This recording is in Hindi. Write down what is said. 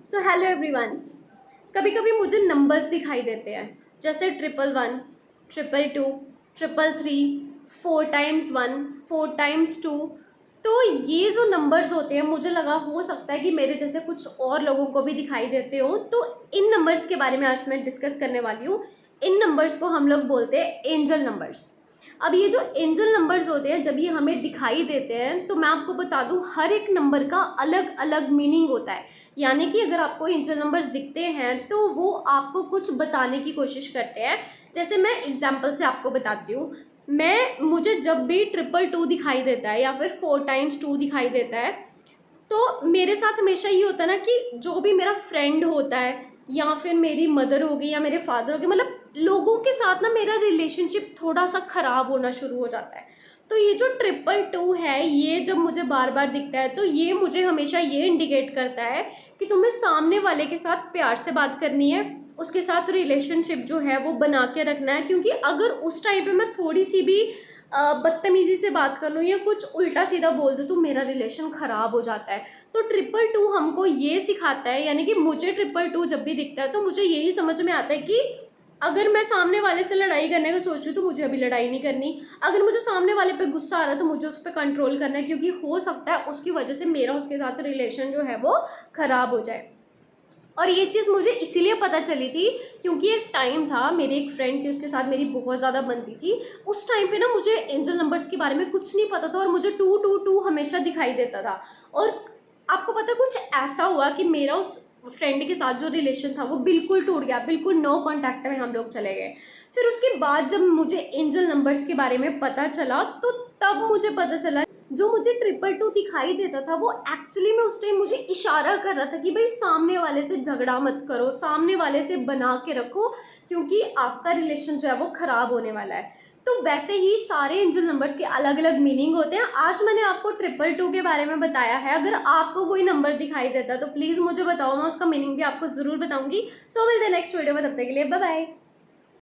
So hello everyone. कभी कभी मुझे नंबर्स दिखाई देते हैं, जैसे 111, 222, 333, 4 टाइम्स 1, 4 टाइम्स 2। तो ये जो नंबर्स होते हैं, मुझे लगा हो सकता है कि मेरे जैसे कुछ और लोगों को भी दिखाई देते हो। तो इन नंबर्स के बारे में आज मैं डिस्कस करने वाली हूँ। इन नंबर्स को हम लोग बोलते हैं एंजल नंबर्स। अब ये जो एंजल नंबर्स होते हैं, जब ये हमें दिखाई देते हैं, तो मैं आपको बता दूं हर एक नंबर का अलग अलग मीनिंग होता है। यानी कि अगर आपको एंजल नंबर्स दिखते हैं तो वो आपको कुछ बताने की कोशिश करते हैं। जैसे मैं एग्जांपल से आपको बताती हूँ। मुझे जब भी 222 दिखाई देता है या फिर 4 टाइम्स 2 दिखाई देता है, तो मेरे साथ हमेशा ये होता है ना कि जो भी मेरा फ्रेंड होता है या फिर मेरी मदर होगी या मेरे फादर होगी, मतलब लोगों के साथ ना मेरा रिलेशनशिप थोड़ा सा ख़राब होना शुरू हो जाता है। तो ये जो 222 है, ये जब मुझे बार बार दिखता है तो ये मुझे हमेशा ये इंडिकेट करता है कि तुम्हें सामने वाले के साथ प्यार से बात करनी है, उसके साथ रिलेशनशिप जो है वो बना के रखना है। क्योंकि अगर उस टाइम पे मैं थोड़ी सी भी बदतमीजी से बात कर लूँ या कुछ उल्टा सीधा बोल दूँ तो मेरा रिलेशन ख़राब हो जाता है। तो 222 हमको ये सिखाता है, यानी कि मुझे 222 जब भी दिखता है तो मुझे यही समझ में आता है कि अगर मैं सामने वाले से लड़ाई करने का सोच रही हूँ तो मुझे अभी लड़ाई नहीं करनी। अगर मुझे सामने वाले पे गुस्सा आ रहा है तो मुझे उस पर कंट्रोल करना है, क्योंकि हो सकता है उसकी वजह से मेरा उसके साथ रिलेशन जो है वो ख़राब हो जाए। और ये चीज़ मुझे इसीलिए पता चली थी क्योंकि एक टाइम था, मेरी एक फ्रेंड थी, उसके साथ मेरी बहुत ज़्यादा बनती थी। उस टाइम पे ना मुझे एंजल नंबर्स के बारे में कुछ नहीं पता था और मुझे 222 हमेशा दिखाई देता था। और आपको पता कुछ ऐसा हुआ कि मेरा उस फ्रेंड के साथ जो रिलेशन था वो बिल्कुल टूट गया, बिल्कुल नो कांटेक्ट में हम लोग चले गए। फिर उसके बाद जब मुझे एंजल नंबर्स के बारे में पता चला तो तब मुझे पता चला जो मुझे 222 दिखाई देता था वो एक्चुअली में उस टाइम मुझे इशारा कर रहा था कि भाई सामने वाले से झगड़ा मत करो, सामने वाले से बना के रखो, क्योंकि आपका रिलेशन जो है वो ख़राब होने वाला है। तो वैसे ही सारे एंजल नंबर्स के अलग अलग मीनिंग होते हैं। आज मैंने आपको 222 के बारे में बताया है। अगर आपको कोई नंबर दिखाई देता है तो प्लीज़ मुझे बताओ, मैं उसका मीनिंग भी आपको ज़रूर बताऊंगी। सो मिलते हैं नेक्स्ट वीडियो में, तब तक के लिए बाय बाय।